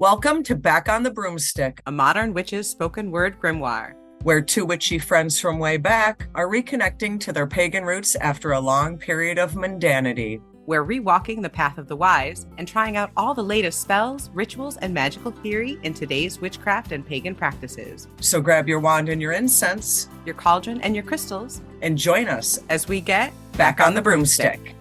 Welcome to Back on the Broomstick, a modern witch's spoken word grimoire, where two witchy friends from way back are reconnecting to their pagan roots after a long period of mundanity. We're rewalking the path of the wise and trying out all the latest spells, rituals, and magical theory in today's witchcraft and pagan practices. So grab your wand and your incense, your cauldron and your crystals, and join us as we get Back on the Broomstick.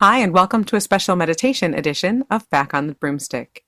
Hi, and welcome to a special meditation edition of Back on the Broomstick.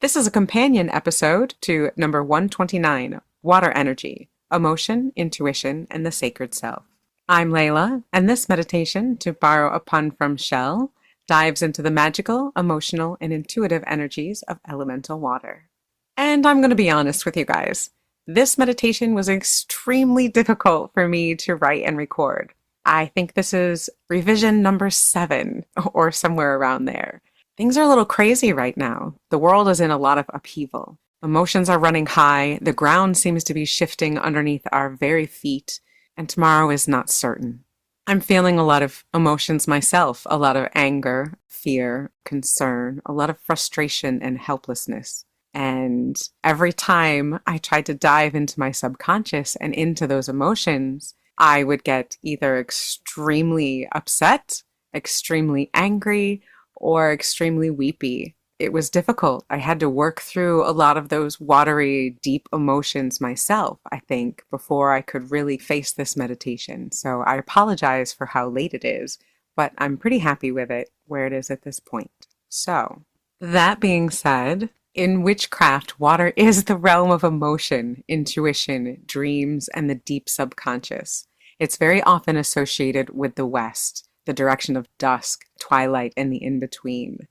This is a companion episode to number 129, Water Energy, Emotion, Intuition, and the Sacred Self. I'm Layla, and this meditation, to borrow a pun from Shell, dives into the magical, emotional, and intuitive energies of elemental water. And I'm going to be honest with you guys. This meditation was extremely difficult for me to write and record. I think this is revision number 7 or somewhere around there. Things are a little crazy right now. The world is in a lot of upheaval. Emotions are running high. The ground seems to be shifting underneath our very feet, and tomorrow is not certain. I'm feeling a lot of emotions myself, a lot of anger, fear, concern, a lot of frustration and helplessness. And every time I tried to dive into my subconscious and into those emotions, I would get either extremely upset, extremely angry, or extremely weepy. It was difficult. I had to work through a lot of those watery, deep emotions myself, I think, before I could really face this meditation. So I apologize for how late it is, but I'm pretty happy with it where it is at this point. So, that being said, in witchcraft, water is the realm of emotion, intuition, dreams, and the deep subconscious. It's very often associated with the West, the direction of dusk, twilight, and the in-between.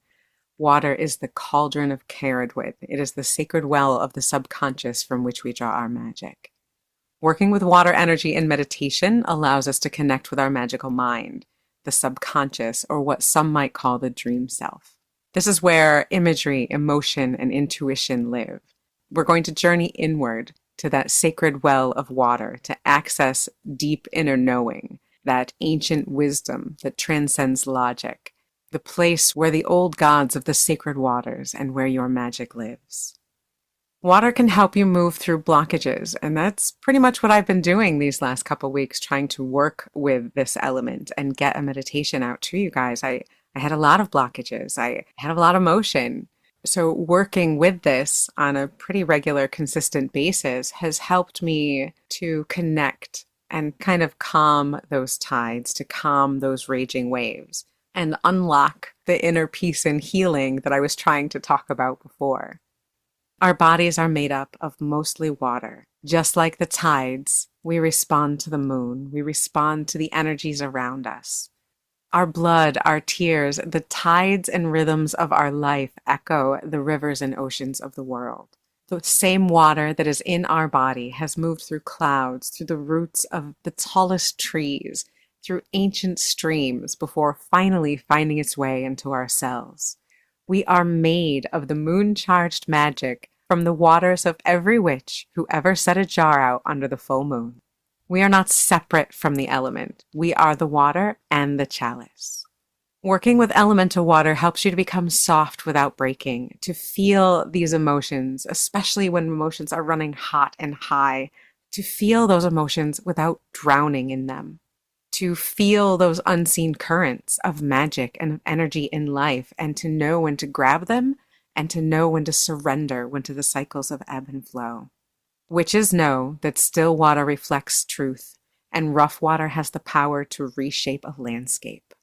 Water is the cauldron of Caradwyd. It is the sacred well of the subconscious from which we draw our magic. Working with water energy in meditation allows us to connect with our magical mind, the subconscious, or what some might call the dream self. This is where imagery, emotion, and intuition live. We're going to journey inward to that sacred well of water to access deep inner knowing, that ancient wisdom that transcends logic, the place where the old gods of the sacred waters and where your magic lives. Water can help you move through blockages, and that's pretty much what I've been doing these last couple weeks, trying to work with this element and get a meditation out to you guys. I had a lot of blockages. I had a lot of motion. So working with this on a pretty regular, consistent basis has helped me to connect and kind of calm those tides, to calm those raging waves, and unlock the inner peace and healing that I was trying to talk about before. Our bodies are made up of mostly water. Just like the tides, we respond to the moon. We respond to the energies around us. Our blood, our tears, the tides and rhythms of our life echo the rivers and oceans of the world. The same water that is in our body has moved through clouds, through the roots of the tallest trees, through ancient streams before finally finding its way into our cells. We are made of the moon-charged magic from the waters of every witch who ever set a jar out under the full moon. We are not separate from the element. We are the water and the chalice. Working with elemental water helps you to become soft without breaking, to feel these emotions, especially when emotions are running hot and high, to feel those emotions without drowning in them, to feel those unseen currents of magic and of energy in life, and to know when to grab them and to know when to surrender to the cycles of ebb and flow. Witches know that still water reflects truth, and rough water has the power to reshape a landscape.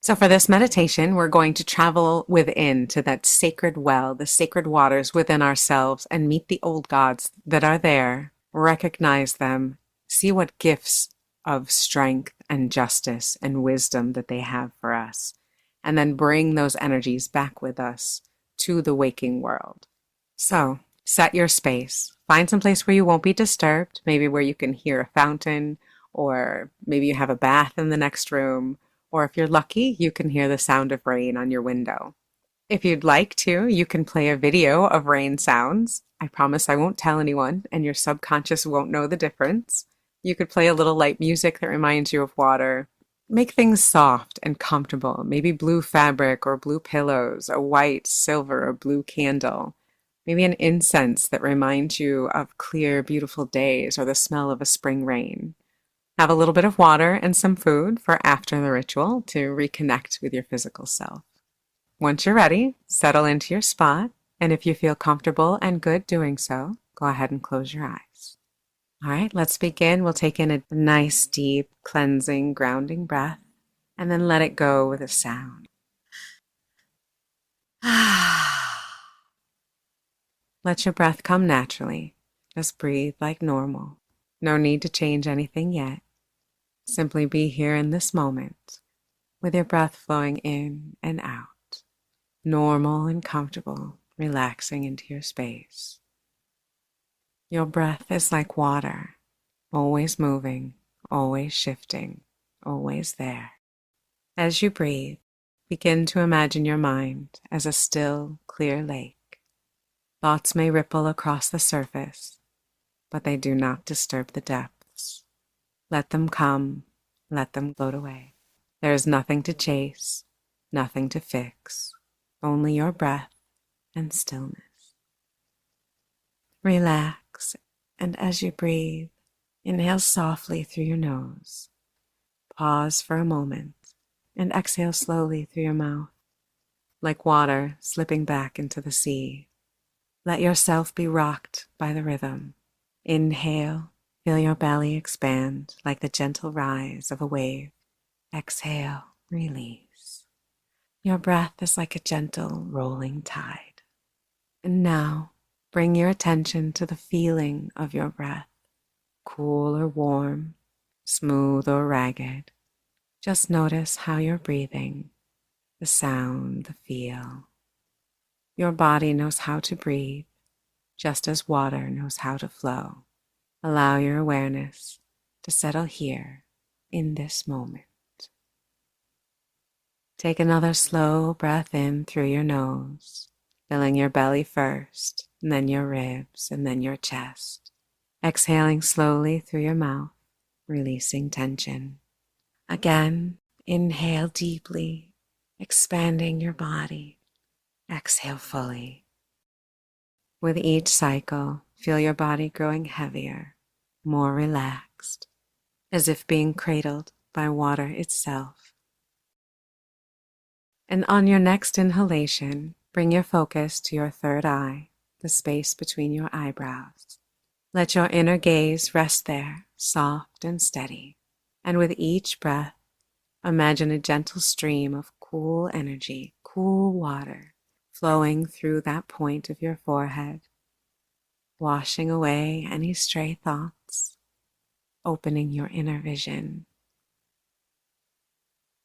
So for this meditation, we're going to travel within to that sacred well, the sacred waters within ourselves, and meet the old gods that are there, recognize them, see what gifts of strength and justice and wisdom that they have for us, and then bring those energies back with us to the waking world. So, set your space. Find some place where you won't be disturbed, maybe where you can hear a fountain, or maybe you have a bath in the next room, or if you're lucky, you can hear the sound of rain on your window. If you'd like to, you can play a video of rain sounds. I promise I won't tell anyone, and your subconscious won't know the difference. You could play a little light music that reminds you of water. Make things soft and comfortable, maybe blue fabric or blue pillows, a white, silver, or blue candle, maybe an incense that reminds you of clear, beautiful days or the smell of a spring rain. Have a little bit of water and some food for after the ritual to reconnect with your physical self. Once you're ready, settle into your spot, and if you feel comfortable and good doing so, go ahead and close your eyes. All right, let's begin. We'll take in a nice, deep, cleansing, grounding breath, and then let it go with a sound. Let your breath come naturally. Just breathe like normal. No need to change anything yet. Simply be here in this moment, with your breath flowing in and out, normal and comfortable, relaxing into your space. Your breath is like water, always moving, always shifting, always there. As you breathe, begin to imagine your mind as a still, clear lake. Thoughts may ripple across the surface, but they do not disturb the depths. Let them come, let them float away. There is nothing to chase, nothing to fix, only your breath and stillness. Relax, and as you breathe, inhale softly through your nose. Pause for a moment and exhale slowly through your mouth, like water slipping back into the sea. Let yourself be rocked by the rhythm. Inhale, feel your belly expand like the gentle rise of a wave. Exhale, release. Your breath is like a gentle rolling tide. And now, bring your attention to the feeling of your breath, cool or warm, smooth or ragged. Just notice how you're breathing, the sound, the feel. Your body knows how to breathe, just as water knows how to flow. Allow your awareness to settle here in this moment. Take another slow breath in through your nose, filling your belly first, and then your ribs, and then your chest. Exhaling slowly through your mouth, releasing tension. Again, inhale deeply, expanding your body. Exhale fully. With each cycle, feel your body growing heavier, more relaxed, as if being cradled by water itself. And on your next inhalation, bring your focus to your third eye, the space between your eyebrows. Let your inner gaze rest there, soft and steady. And with each breath, imagine a gentle stream of cool energy, cool water, flowing through that point of your forehead, washing away any stray thoughts, opening your inner vision.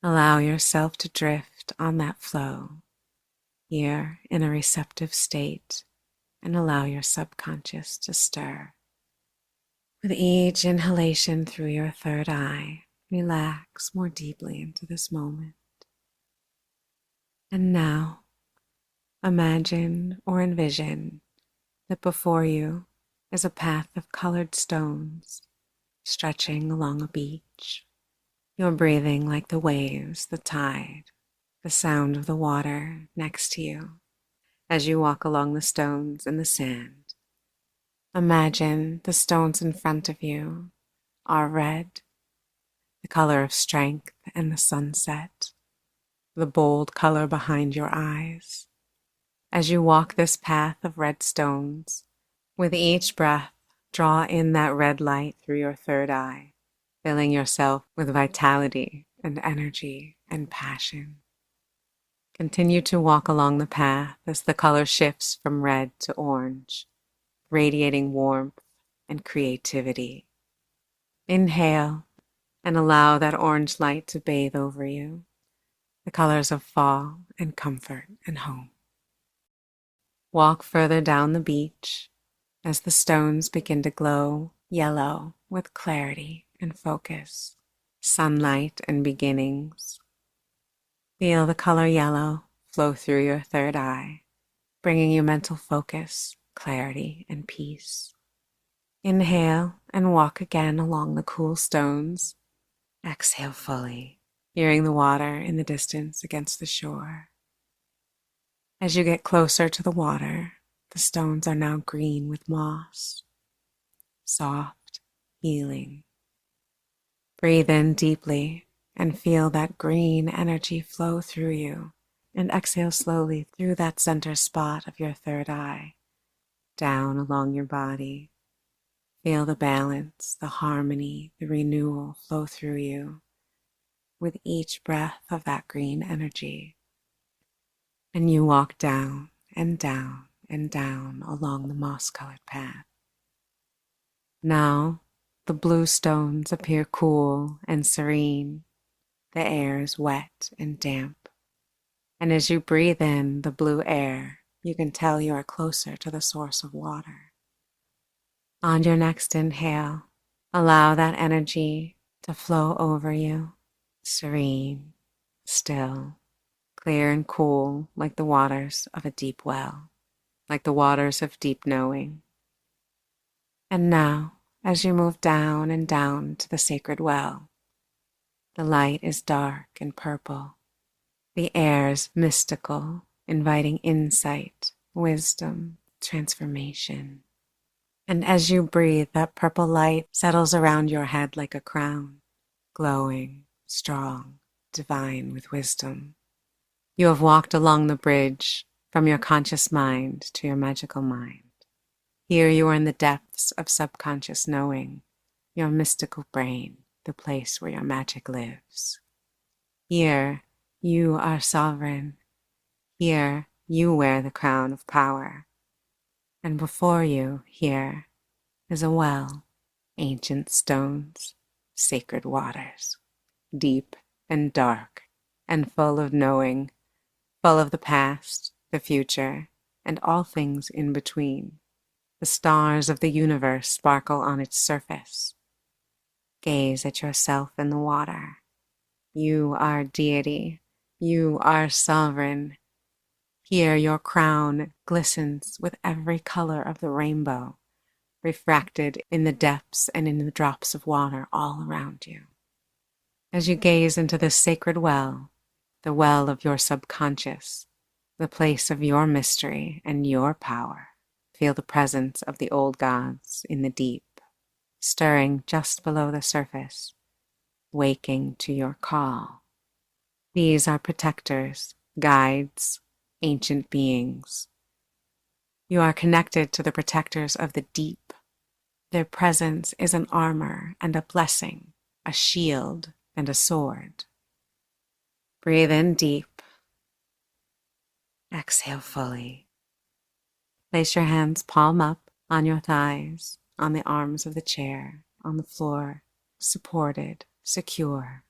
Allow yourself to drift on that flow, here in a receptive state, and allow your subconscious to stir. With each inhalation through your third eye, relax more deeply into this moment. And now, imagine or envision that before you is a path of colored stones stretching along a beach. You're breathing like the waves, the tide, the sound of the water next to you as you walk along the stones and the sand. Imagine the stones in front of you are red, the color of strength and the sunset, the bold color behind your eyes. As you walk this path of red stones, with each breath, draw in that red light through your third eye, filling yourself with vitality and energy and passion. Continue to walk along the path as the color shifts from red to orange, radiating warmth and creativity. Inhale and allow that orange light to bathe over you, the colors of fall and comfort and home. Walk further down the beach as the stones begin to glow yellow with clarity and focus, sunlight and beginnings. Feel the color yellow flow through your third eye, bringing you mental focus, clarity, and peace. Inhale and walk again along the cool stones. Exhale fully. hearing the water in the distance against the shore. As you get closer to the water, the stones are now green with moss, soft, healing. Breathe in deeply and feel that green energy flow through you, and exhale slowly through that center spot of your third eye, down along your body. Feel the balance, the harmony, the renewal flow through you with each breath of that green energy. And you walk down and down and down along the moss-colored path. Now, the blue stones appear cool and serene. The air is wet and damp. And as you breathe in the blue air, you can tell you are closer to the source of water. On your next inhale, allow that energy to flow over you, serene, still, clear and cool like the waters of a deep well, like the waters of deep knowing. And now, as you move down and down to the sacred well, the light is dark and purple. The air is mystical, inviting insight, wisdom, transformation. And as you breathe, that purple light settles around your head like a crown, glowing, strong, divine with wisdom. You have walked along the bridge from your conscious mind to your magical mind. Here you are in the depths of subconscious knowing, your mystical brain, the place where your magic lives. Here you are sovereign. Here you wear the crown of power. And before you, here, is a well, ancient stones, sacred waters, deep and dark and full of knowing, full of the past, the future, and all things in between. The stars of the universe sparkle on its surface. Gaze at yourself in the water. You are deity. You are sovereign. Here your crown glistens with every color of the rainbow, refracted in the depths and in the drops of water all around you. As you gaze into this sacred well, the well of your subconscious, the place of your mystery and your power, feel the presence of the old gods in the deep, stirring just below the surface, waking to your call. These are protectors, guides, ancient beings. You are connected to the protectors of the deep. Their presence is an armor and a blessing, a shield and a sword. Breathe in deep. Exhale fully. Place your hands palm up on your thighs, on the arms of the chair, on the floor, supported, secure.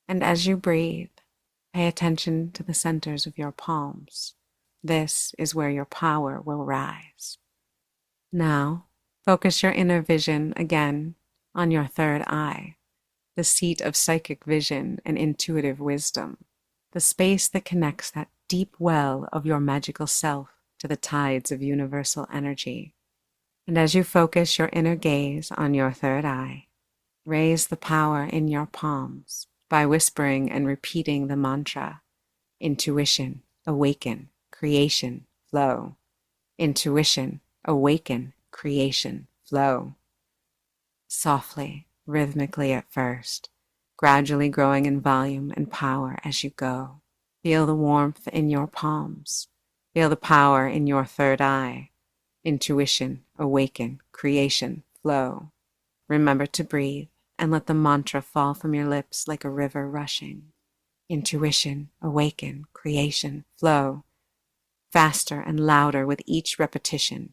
And as you breathe, pay attention to the centers of your palms. This is where your power will rise. Now, focus your inner vision again on your third eye, the seat of psychic vision and intuitive wisdom, the space that connects that deep well of your magical self to the tides of universal energy. And as you focus your inner gaze on your third eye, raise the power in your palms by whispering and repeating the mantra, intuition, awaken, creation, flow. Intuition, awaken, creation, flow. Softly, rhythmically at first, gradually growing in volume and power as you go. Feel the warmth in your palms. Feel the power in your third eye. Intuition, awaken, creation, flow. Remember to breathe and let the mantra fall from your lips like a river rushing. Intuition, awaken, creation, flow. Faster and louder with each repetition.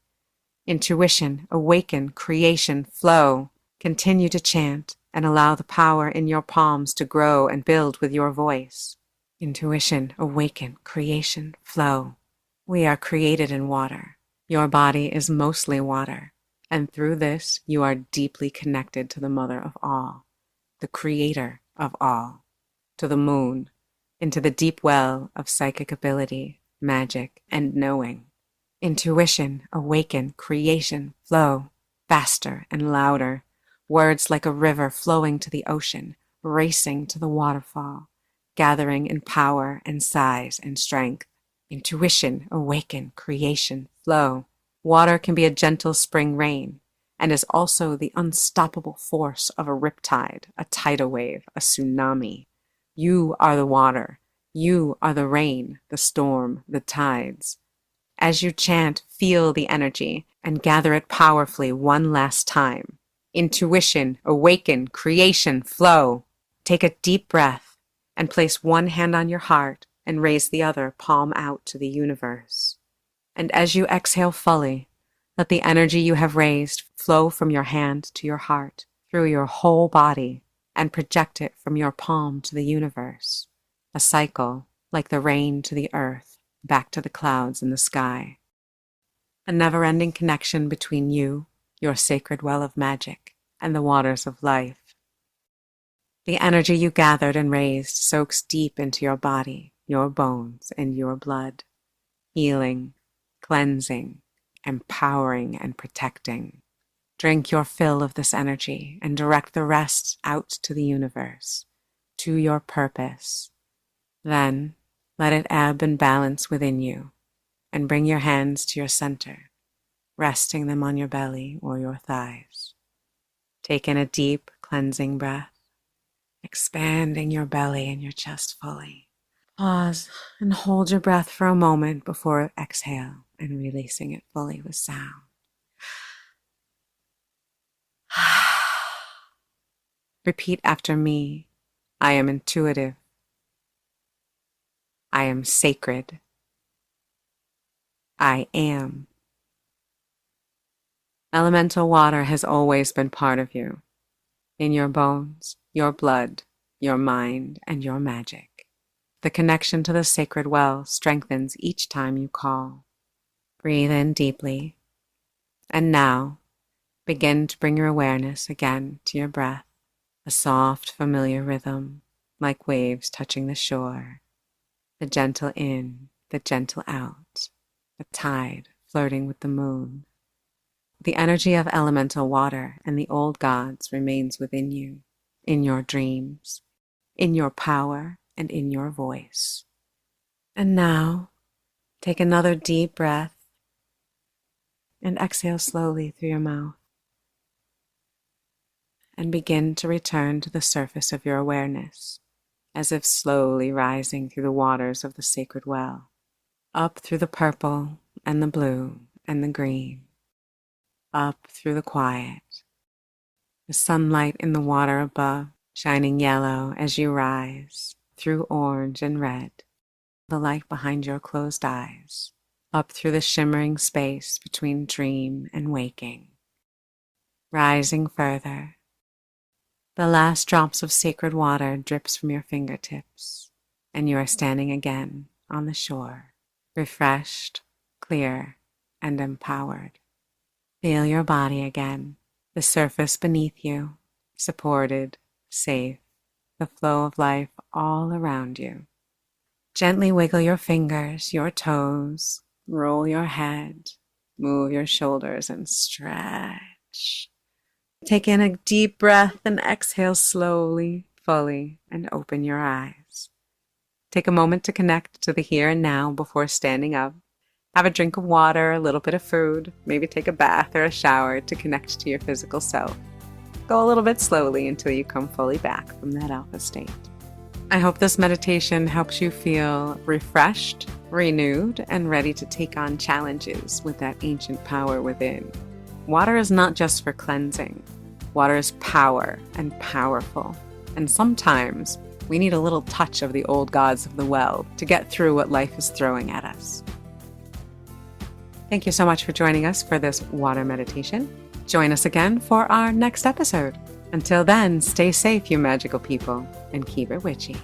Intuition, awaken, creation, flow. Continue to chant and allow the power in your palms to grow and build with your voice. Intuition, awaken, creation, flow. We are created in water. Your body is mostly water, and through this you are deeply connected to the mother of all, the creator of all, to the moon, into the deep well of psychic ability, magic, and knowing. Intuition, awaken, creation, flow. Faster and louder. Words like a river flowing to the ocean, racing to the waterfall, gathering in power and size and strength. Intuition, awaken, creation, flow. Water can be a gentle spring rain, and is also the unstoppable force of a riptide, a tidal wave, a tsunami. You are the water. You are the rain, the storm, the tides. As you chant, feel the energy and gather it powerfully one last time. Intuition, awaken, creation, flow. Take a deep breath and place one hand on your heart and raise the other palm out to the universe. And as you exhale fully, let the energy you have raised flow from your hand to your heart, through your whole body, and project it from your palm to the universe. A cycle, like the rain to the earth, back to the clouds in the sky. A never-ending connection between you, your sacred well of magic, and the waters of life. The energy you gathered and raised soaks deep into your body, your bones, and your blood, healing, cleansing, empowering, and protecting. Drink your fill of this energy and direct the rest out to the universe, to your purpose. Then, let it ebb and balance within you, and bring your hands to your center, resting them on your belly or your thighs. Take in a deep, cleansing breath, expanding your belly and your chest fully. Pause and hold your breath for a moment before exhale and releasing it fully with sound. Repeat after me. I am intuitive. I am sacred. I am. Elemental water has always been part of you, in your bones, your blood, your mind, and your magic. The connection to the sacred well strengthens each time you call. Breathe in deeply, and now begin to bring your awareness again to your breath, a soft, familiar rhythm, like waves touching the shore, the gentle in, the gentle out, the tide flirting with the moon. The energy of elemental water and the old gods remains within you, in your dreams, in your power, and in your voice. And now, take another deep breath and exhale slowly through your mouth. And begin to return to the surface of your awareness, as if slowly rising through the waters of the sacred well, up through the purple and the blue and the green, up through the quiet, the sunlight in the water above shining yellow as you rise, through orange and red, the light behind your closed eyes, up through the shimmering space between dream and waking. Rising further, the last drops of sacred water drips from your fingertips, and you are standing again on the shore, refreshed, clear, and empowered. Feel your body again, the surface beneath you, supported, safe, the flow of life all around you. Gently wiggle your fingers, your toes, roll your head, move your shoulders, and stretch. Take in a deep breath and exhale slowly, fully, and open your eyes. Take a moment to connect to the here and now before standing up. Have a drink of water, a little bit of food, maybe take a bath or a shower to connect to your physical self. Go a little bit slowly until you come fully back from that alpha state. I hope this meditation helps you feel refreshed, renewed, and ready to take on challenges with that ancient power within. Water is not just for cleansing. Water is power and powerful. And sometimes we need a little touch of the old gods of the well to get through what life is throwing at us. Thank you so much for joining us for this water meditation. Join us again for our next episode. Until then, stay safe, you magical people, and keep it witchy.